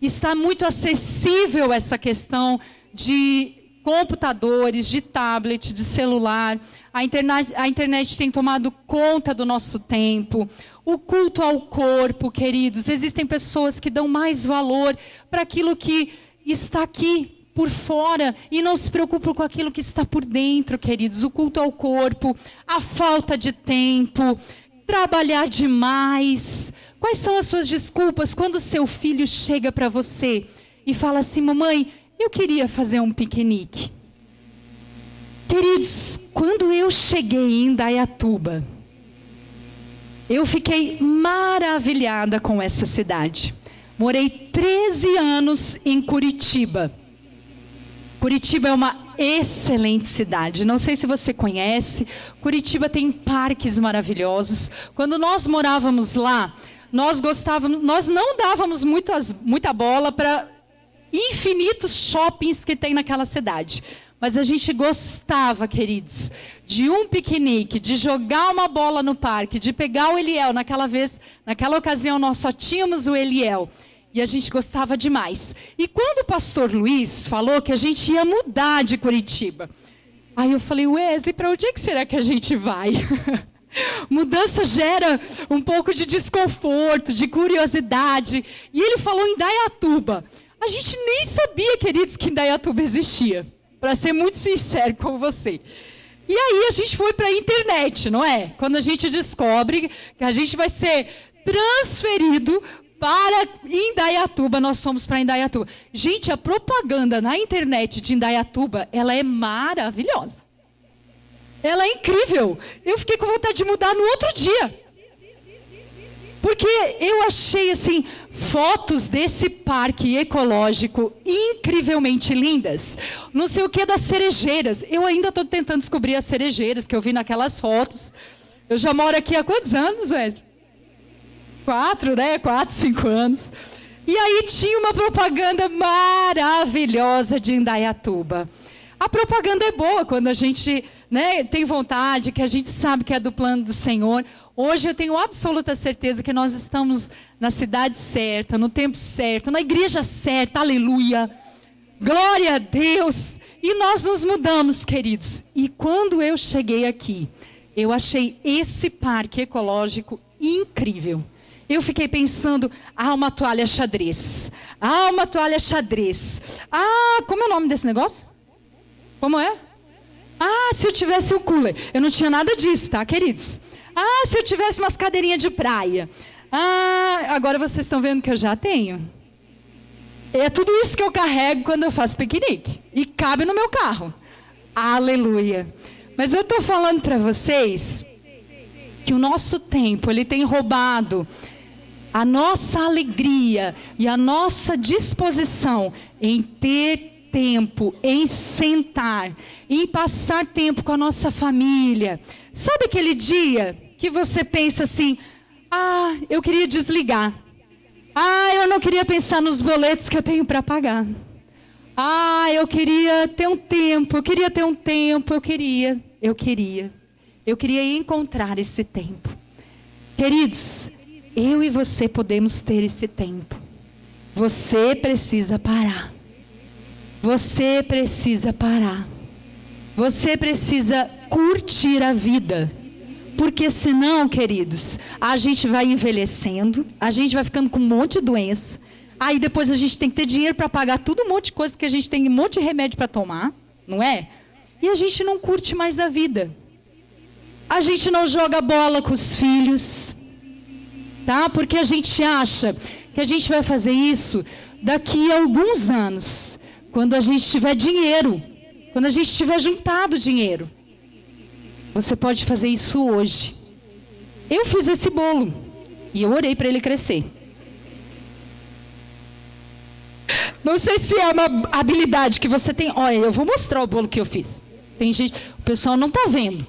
está muito acessível essa questão de computadores, de tablet, de celular. A internet tem tomado conta do nosso tempo. O culto ao corpo, queridos, existem pessoas que dão mais valor para aquilo que está aqui por fora e não se preocupam com aquilo que está por dentro, queridos. O culto ao corpo, a falta de tempo, trabalhar demais. Quais são as suas desculpas quando o seu filho chega para você e fala assim, mamãe, eu queria fazer um piquenique. Queridos, quando eu cheguei em Indaiatuba, eu fiquei maravilhada com essa cidade. Morei 13 anos em Curitiba. Curitiba é uma excelente cidade. Não sei se você conhece, Curitiba tem parques maravilhosos. Quando nós morávamos lá, nós não dávamos muita bola para infinitos shoppings que tem naquela cidade. Mas a gente gostava, queridos, de um piquenique, de jogar uma bola no parque, de pegar o Eliel. Naquela ocasião, nós só tínhamos o Eliel. E a gente gostava demais. E quando o pastor Luiz falou que a gente ia mudar de Curitiba, aí eu falei, Wesley, para onde é que será que a gente vai? Mudança gera um pouco de desconforto, de curiosidade. E ele falou em Indaiatuba. A gente nem sabia, queridos, que Indaiatuba existia. Para ser muito sincero com você. E aí a gente foi para a internet, não é? Quando a gente descobre que a gente vai ser transferido para Indaiatuba, nós fomos para Indaiatuba. Gente, a propaganda na internet de Indaiatuba, ela é maravilhosa. Ela é incrível. Eu fiquei com vontade de mudar no outro dia. Porque eu achei, assim, fotos desse parque ecológico incrivelmente lindas. Não sei o que das cerejeiras. Eu ainda estou tentando descobrir as cerejeiras que eu vi naquelas fotos. Eu já moro aqui há quantos anos, Wesley? 4, 5 anos. E aí tinha uma propaganda maravilhosa de Indaiatuba. A propaganda é boa quando a gente, tem vontade, que a gente sabe que é do plano do Senhor. Hoje eu tenho absoluta certeza que nós estamos na cidade certa, no tempo certo, na igreja certa, aleluia. Glória a Deus. E nós nos mudamos, queridos. E quando eu cheguei aqui, eu achei esse parque ecológico incrível. Eu fiquei pensando, uma toalha xadrez. Uma toalha xadrez. Como é o nome desse negócio? Como é? Se eu tivesse um cooler. Eu não tinha nada disso, tá, queridos? Se eu tivesse umas cadeirinhas de praia. Agora vocês estão vendo que eu já tenho. É tudo isso que eu carrego quando eu faço piquenique. E cabe no meu carro. Aleluia. Mas eu estou falando para vocês que o nosso tempo, ele tem roubado a nossa alegria e a nossa disposição em ter tempo, em sentar, em passar tempo com a nossa família. Sabe aquele dia que você pensa assim, eu queria desligar. Eu não queria pensar nos boletos que eu tenho para pagar. Eu queria ter um tempo, eu queria encontrar esse tempo. Queridos, eu e você podemos ter esse tempo. Você precisa parar. Você precisa parar. Você precisa curtir a vida. Porque senão, queridos, a gente vai envelhecendo, a gente vai ficando com um monte de doença. Aí depois a gente tem que ter dinheiro para pagar tudo um monte de coisa que a gente tem, um monte de remédio para tomar, não é? E a gente não curte mais a vida. A gente não joga bola com os filhos, tá? Porque a gente acha que a gente vai fazer isso daqui a alguns anos, quando a gente tiver dinheiro, quando a gente tiver juntado dinheiro. Você pode fazer isso hoje. Eu fiz esse bolo e eu orei para ele crescer. Não sei se é uma habilidade que você tem. Olha, eu vou mostrar o bolo que eu fiz. Tem gente, o pessoal não está vendo.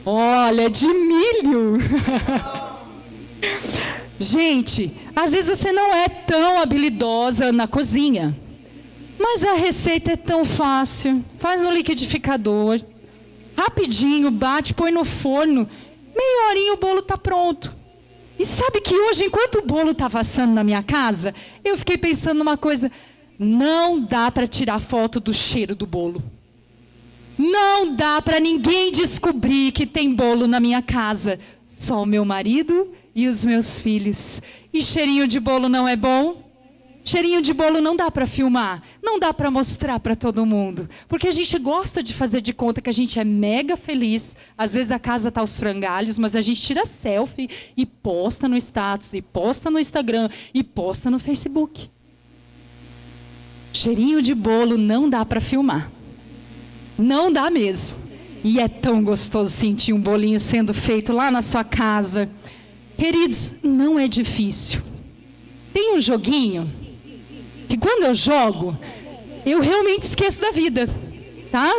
Olha, de milho. Gente, às vezes você não é tão habilidosa na cozinha, mas a receita é tão fácil. Faz no liquidificador, rapidinho, bate, põe no forno, meia horinha o bolo está pronto. E sabe que hoje, enquanto o bolo estava assando na minha casa, eu fiquei pensando numa coisa, não dá para tirar foto do cheiro do bolo. Não dá para ninguém descobrir que tem bolo na minha casa. Só o meu marido e os meus filhos. E cheirinho de bolo não é bom? Cheirinho de bolo não dá para filmar, não dá para mostrar para todo mundo, porque a gente gosta de fazer de conta que a gente é mega feliz. Às vezes a casa tá aos frangalhos, mas a gente tira selfie e posta no status, e posta no Instagram, e posta no Facebook. Cheirinho de bolo não dá para filmar, não dá mesmo. E é tão gostoso sentir um bolinho sendo feito lá na sua casa. Queridos, não é difícil. Tem um joguinho que quando eu jogo, eu realmente esqueço da vida. tá?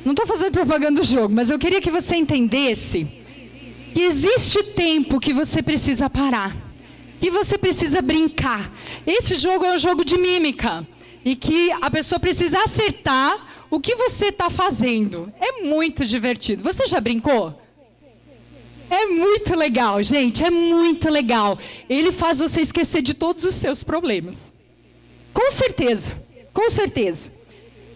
Não estou fazendo propaganda do jogo, mas eu queria que você entendesse que existe tempo que você precisa parar, que você precisa brincar. Esse jogo é um jogo de mímica e que a pessoa precisa acertar o que você está fazendo. É muito divertido. Você já brincou? É muito legal, gente, é muito legal. Ele faz você esquecer de todos os seus problemas. Com certeza, com certeza.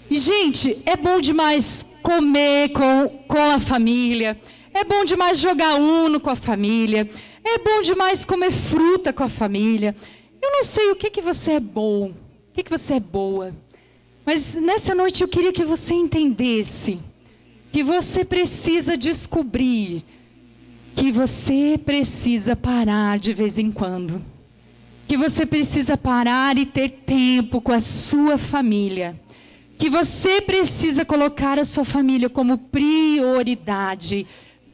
E, gente, é bom demais comer com a família. É bom demais jogar Uno com a família. É bom demais comer fruta com a família. Eu não sei o que você é bom, o que você é boa. Mas nessa noite eu queria que você entendesse que você precisa descobrir que você precisa parar de vez em quando. Que você precisa parar e ter tempo com a sua família. Que você precisa colocar a sua família como prioridade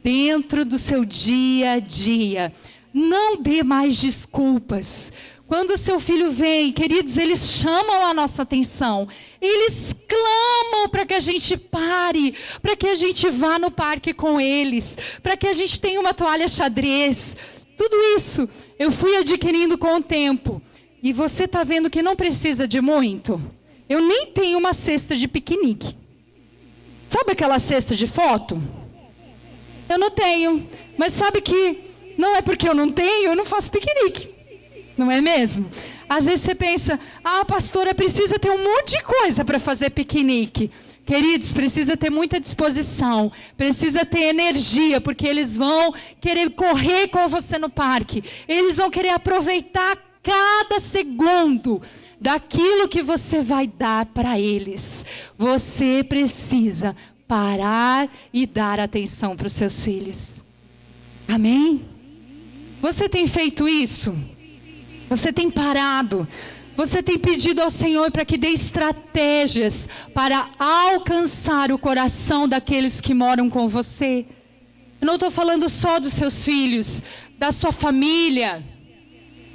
dentro do seu dia a dia. Não dê mais desculpas. Quando o seu filho vem, queridos, eles chamam a nossa atenção. Eles clamam para que a gente pare, para que a gente vá no parque com eles, para que a gente tenha uma toalha xadrez. Tudo isso eu fui adquirindo com o tempo. E você está vendo que não precisa de muito? Eu nem tenho uma cesta de piquenique. Sabe aquela cesta de foto? Eu não tenho. Mas sabe que não é porque eu não tenho, eu não faço piquenique. Não é mesmo? Às vezes você pensa, pastora, precisa ter um monte de coisa para fazer piquenique. Queridos, precisa ter muita disposição, precisa ter energia, porque eles vão querer correr com você no parque. Eles vão querer aproveitar cada segundo daquilo que você vai dar para eles. Você precisa parar e dar atenção para os seus filhos. Amém? Você tem feito isso? Você tem parado? Você tem pedido ao Senhor para que dê estratégias para alcançar o coração daqueles que moram com você? Eu não estou falando só dos seus filhos, da sua família.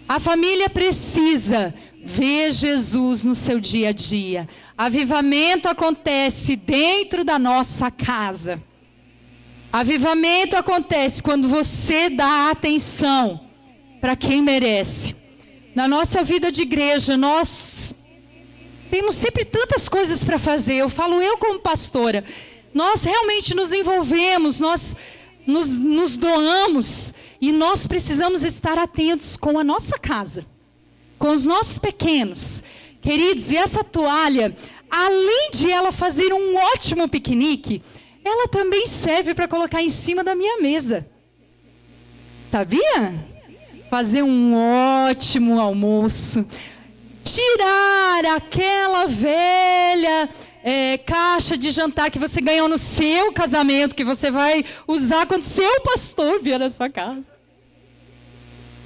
A família precisa ver Jesus no seu dia a dia. Avivamento acontece dentro da nossa casa. Avivamento acontece quando você dá atenção para quem merece. Na nossa vida de igreja, nós temos sempre tantas coisas para fazer. Eu falo eu como pastora. Nós realmente nos envolvemos, nós nos doamos. E nós precisamos estar atentos com a nossa casa, com os nossos pequenos. Queridos, e essa toalha, além de ela fazer um ótimo piquenique, ela também serve para colocar em cima da minha mesa. Sabia? Fazer um ótimo almoço. Tirar aquela velha caixa de jantar que você ganhou no seu casamento, que você vai usar quando seu pastor vier na sua casa.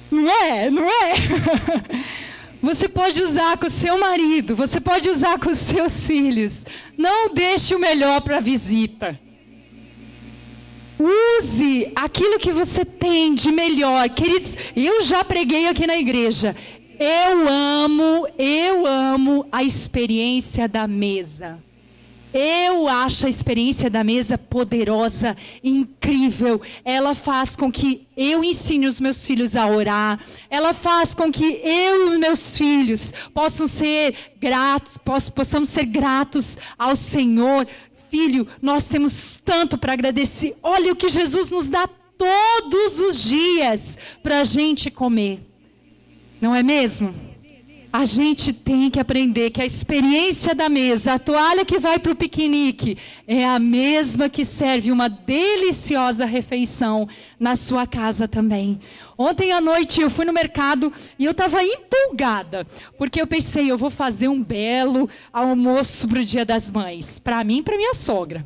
Não é? Não é? Você pode usar com o seu marido, você pode usar com os seus filhos. Não deixe o melhor para a visita. Use aquilo que você tem de melhor. Queridos, eu já preguei aqui na igreja. Eu amo a experiência da mesa. Eu acho a experiência da mesa poderosa, incrível. Ela faz com que eu ensine os meus filhos a orar. Ela faz com que eu e os meus filhos possamos ser gratos ao Senhor. Filho, nós temos tanto para agradecer. Olha o que Jesus nos dá todos os dias para a gente comer. Não é mesmo? A gente tem que aprender que a experiência da mesa, a toalha que vai para o piquenique, é a mesma que serve uma deliciosa refeição na sua casa também. Ontem à noite eu fui no mercado e eu estava empolgada, porque eu pensei, eu vou fazer um belo almoço para o Dia das Mães, para mim e para minha sogra,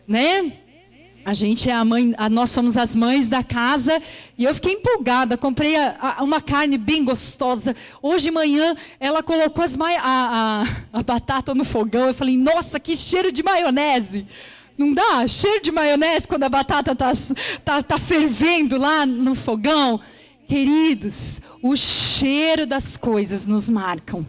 né? A gente é a mãe, nós somos as mães da casa e eu fiquei empolgada, comprei uma carne bem gostosa. Hoje de manhã ela colocou a batata no fogão, eu falei, nossa, que cheiro de maionese. Não dá? Cheiro de maionese quando a batata tá fervendo lá no fogão. Queridos, o cheiro das coisas nos marcam.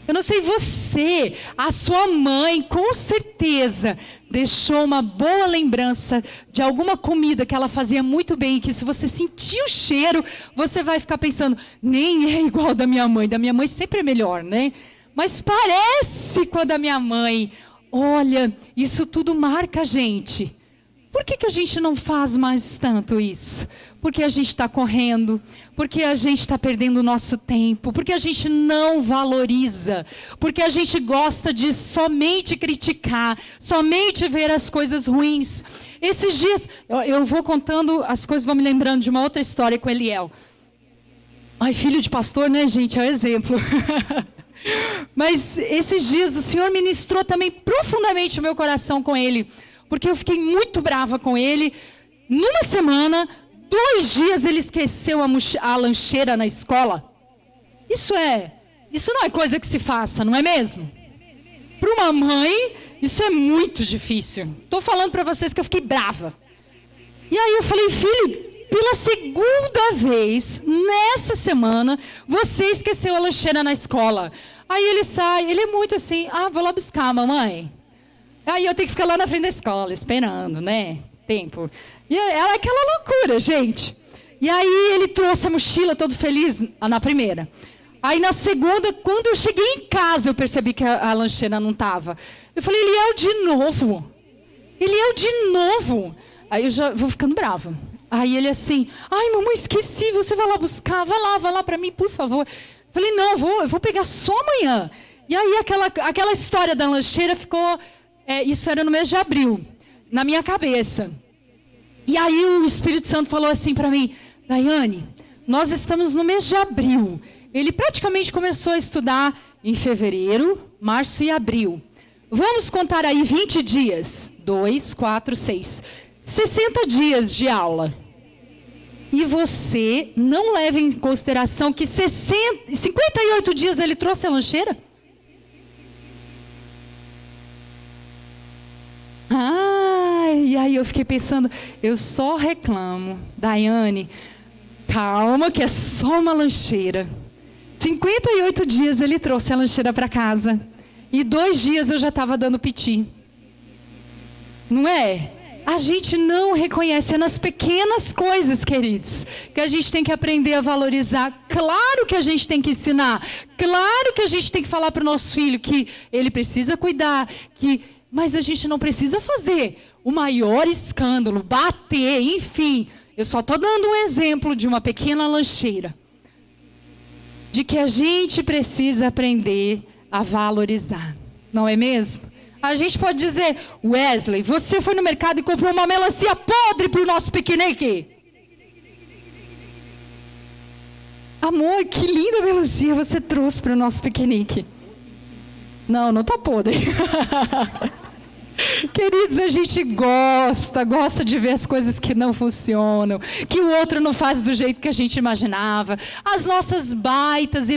Eu não sei você, a sua mãe com certeza deixou uma boa lembrança de alguma comida que ela fazia muito bem, que se você sentir o cheiro, você vai ficar pensando, nem é igual da minha mãe sempre é melhor, né? Mas parece com a da minha mãe. Olha, isso tudo marca a gente. Por que a gente não faz mais tanto isso? Porque a gente está correndo, porque a gente está perdendo o nosso tempo, porque a gente não valoriza, porque a gente gosta de somente criticar, somente ver as coisas ruins. Esses dias, eu vou contando, as coisas vão me lembrando de uma outra história com Eliel. Ai, filho de pastor, né, gente? É um exemplo. Mas esses dias o Senhor ministrou também profundamente o meu coração com ele. Porque eu fiquei muito brava com ele. Numa semana, 2 dias ele esqueceu a lancheira na escola. Isso não é coisa que se faça, não é mesmo? Para uma mãe, isso é muito difícil. Estou falando para vocês que eu fiquei brava. E aí eu falei, filho, pela segunda vez, nessa semana, você esqueceu a lancheira na escola. Aí ele sai, ele é muito assim, vou lá buscar, mamãe. Aí eu tenho que ficar lá na frente da escola, esperando, né? Tempo. E era aquela loucura, gente. E aí ele trouxe a mochila todo feliz na primeira. Aí na segunda, quando eu cheguei em casa, eu percebi que a lancheira não estava. Eu falei, Eliel, de novo? Eliel, de novo? Aí eu já vou ficando brava. Aí ele assim, ai mamãe, esqueci, você vai lá buscar, vai lá para mim, por favor. Eu falei, não, eu vou pegar só amanhã. E aí aquela história da lancheira ficou... isso era no mês de abril, na minha cabeça. E aí o Espírito Santo falou assim para mim, Daiane, nós estamos no mês de abril. Ele praticamente começou a estudar em fevereiro, março e abril. Vamos contar aí 20 dias. 2, 4, 6. 60 dias de aula. E você não leva em consideração que 58 dias ele trouxe a lancheira? E aí eu fiquei pensando, eu só reclamo, Daiane, calma que é só uma lancheira. 58 dias ele trouxe a lancheira para casa. E 2 dias eu já estava dando piti. Não é? A gente não reconhece, é nas pequenas coisas, queridos, que a gente tem que aprender a valorizar. Claro que a gente tem que ensinar, claro que a gente tem que falar para o nosso filho que ele precisa cuidar, mas a gente não precisa fazer o maior escândalo, bater, enfim. Eu só estou dando um exemplo de uma pequena lancheira. De que a gente precisa aprender a valorizar. Não é mesmo? A gente pode dizer, Wesley, você foi no mercado e comprou uma melancia podre para o nosso piquenique. Amor, que linda melancia você trouxe para o nosso piquenique. Não está podre. Queridos, a gente gosta de ver as coisas que não funcionam, que o outro não faz do jeito que a gente imaginava, as nossas baitas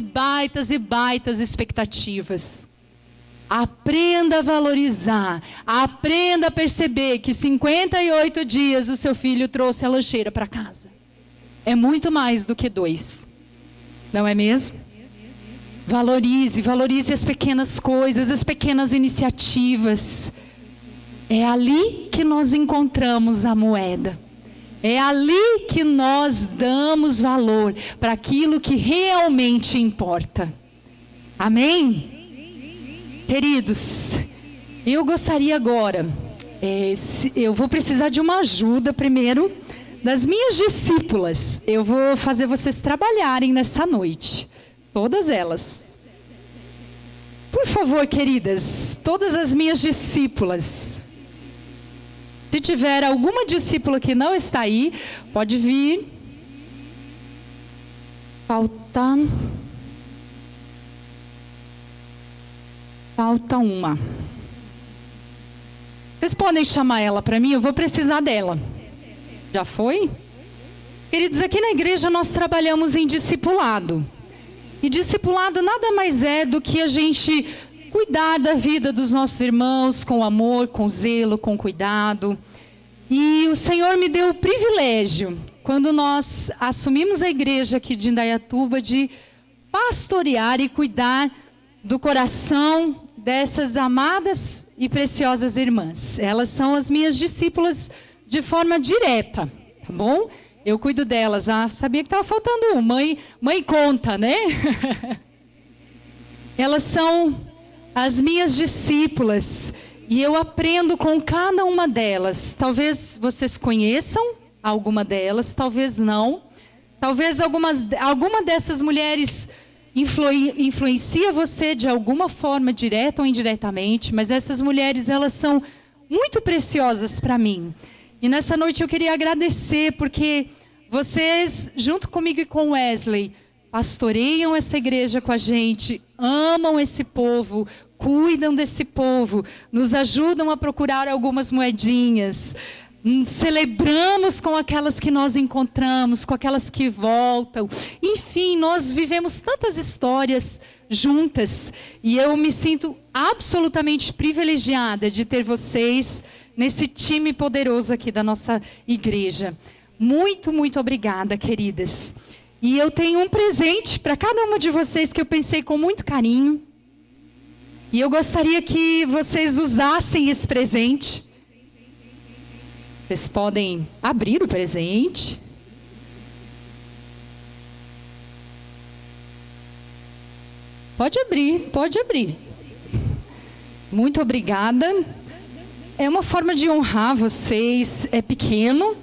expectativas. Aprenda a valorizar, aprenda a perceber que 58 dias o seu filho trouxe a lancheira para casa. É muito mais do que 2, não é mesmo? Valorize as pequenas coisas, as pequenas iniciativas. É ali que nós encontramos a moeda. É ali que nós damos valor para aquilo que realmente importa. Amém? Queridos, eu gostaria agora, eu vou precisar de uma ajuda primeiro das minhas discípulas. Eu vou fazer vocês trabalharem nessa noite. Todas elas. Por favor, queridas, todas as minhas discípulas. Se tiver alguma discípula que não está aí, pode vir. Falta uma. Vocês podem chamar ela para mim? Eu vou precisar dela. Já foi? Queridos, aqui na igreja nós trabalhamos em discipulado. E discipulado nada mais é do que a gente cuidar da vida dos nossos irmãos com amor, com zelo, com cuidado. E o Senhor me deu o privilégio, quando nós assumimos a igreja aqui de Indaiatuba, de pastorear e cuidar do coração dessas amadas e preciosas irmãs. Elas são as minhas discípulas de forma direta, tá bom? Eu cuido delas. Ah, sabia que estava faltando um. Mãe conta, né? Elas são as minhas discípulas e eu aprendo com cada uma delas. Talvez vocês conheçam alguma delas, talvez não. Talvez alguma dessas mulheres influencia você de alguma forma, direta ou indiretamente, mas essas mulheres, elas são muito preciosas para mim. E nessa noite eu queria agradecer, porque vocês, junto comigo e com Wesley, pastoreiam essa igreja com a gente, amam esse povo, cuidam desse povo, nos ajudam a procurar algumas moedinhas. Celebramos com aquelas que nós encontramos, com aquelas que voltam. Enfim, nós vivemos tantas histórias juntas. E eu me sinto absolutamente privilegiada de ter vocês nesse time poderoso aqui da nossa igreja. Muito, muito obrigada, queridas. E eu tenho um presente para cada uma de vocês que eu pensei com muito carinho. E eu gostaria que vocês usassem esse presente. Vocês podem abrir o presente. Pode abrir, pode abrir. Muito obrigada. É uma forma de honrar vocês. É pequeno.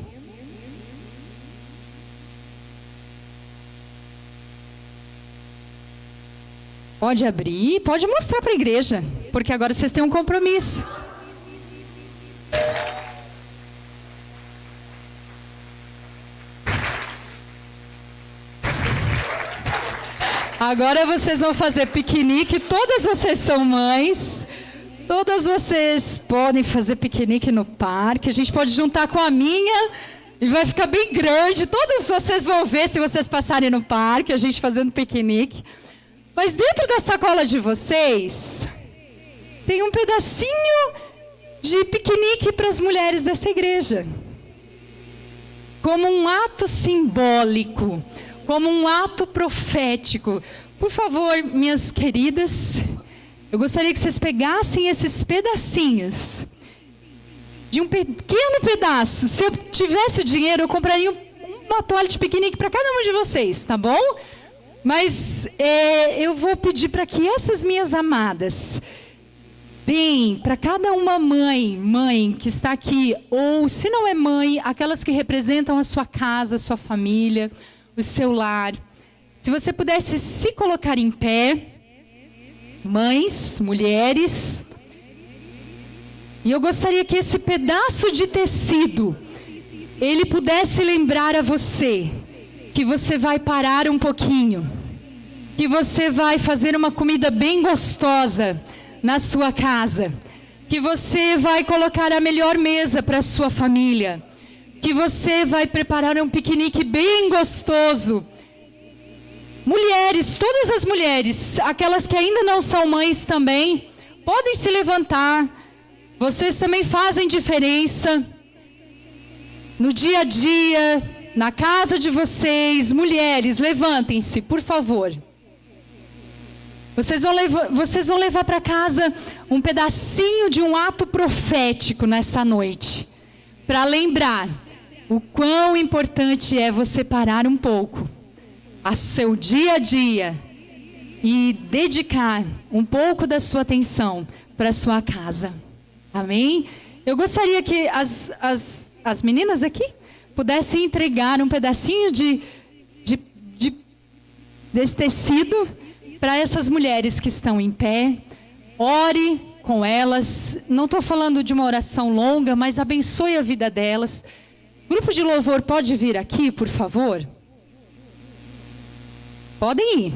Pode abrir, pode mostrar para a igreja, porque agora vocês têm um compromisso. Agora vocês vão fazer piquenique, todas vocês são mães, todas vocês podem fazer piquenique no parque, a gente pode juntar com a minha e vai ficar bem grande, todos vocês vão ver se vocês passarem no parque, a gente fazendo piquenique. Mas dentro da sacola de vocês, tem um pedacinho de piquenique para as mulheres dessa igreja. Como um ato simbólico, como um ato profético. Por favor, minhas queridas, eu gostaria que vocês pegassem esses pedacinhos. De um pequeno pedaço. Se eu tivesse dinheiro, eu compraria uma toalha de piquenique para cada um de vocês, tá bom? Mas eu vou pedir para que essas minhas amadas deem para cada uma mãe que está aqui, ou se não é mãe, aquelas que representam a sua casa, a sua família, o seu lar. Se você pudesse se colocar em pé, mães, mulheres, e eu gostaria que esse pedaço de tecido, ele pudesse lembrar a você que você vai parar um pouquinho, que você vai fazer uma comida bem gostosa na sua casa, que você vai colocar a melhor mesa para a sua família, que você vai preparar um piquenique bem gostoso. Mulheres, todas as mulheres, aquelas que ainda não são mães também, podem se levantar. Vocês também fazem diferença no dia a dia, na casa de vocês. Mulheres, levantem-se, por favor. Vocês vão levar para casa um pedacinho de um ato profético nessa noite, para lembrar o quão importante é você parar um pouco a seu dia a dia e dedicar um pouco da sua atenção para a sua casa. Amém? Eu gostaria que as meninas aqui pudessem entregar um pedacinho desse tecido para essas mulheres que estão em pé. Ore com elas. Não estou falando de uma oração longa, mas abençoe a vida delas. Grupo de louvor pode vir aqui, por favor? Podem ir.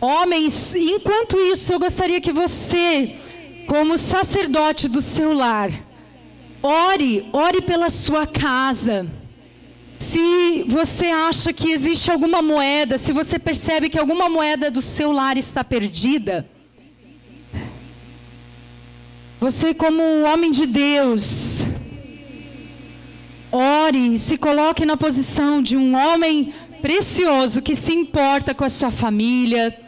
Homens, enquanto isso, eu gostaria que você, como sacerdote do seu lar, ore pela sua casa. Se você acha que existe alguma moeda, se você percebe que alguma moeda do seu lar está perdida, você, como um homem de Deus, ore, se coloque na posição de um homem precioso que se importa com a sua família,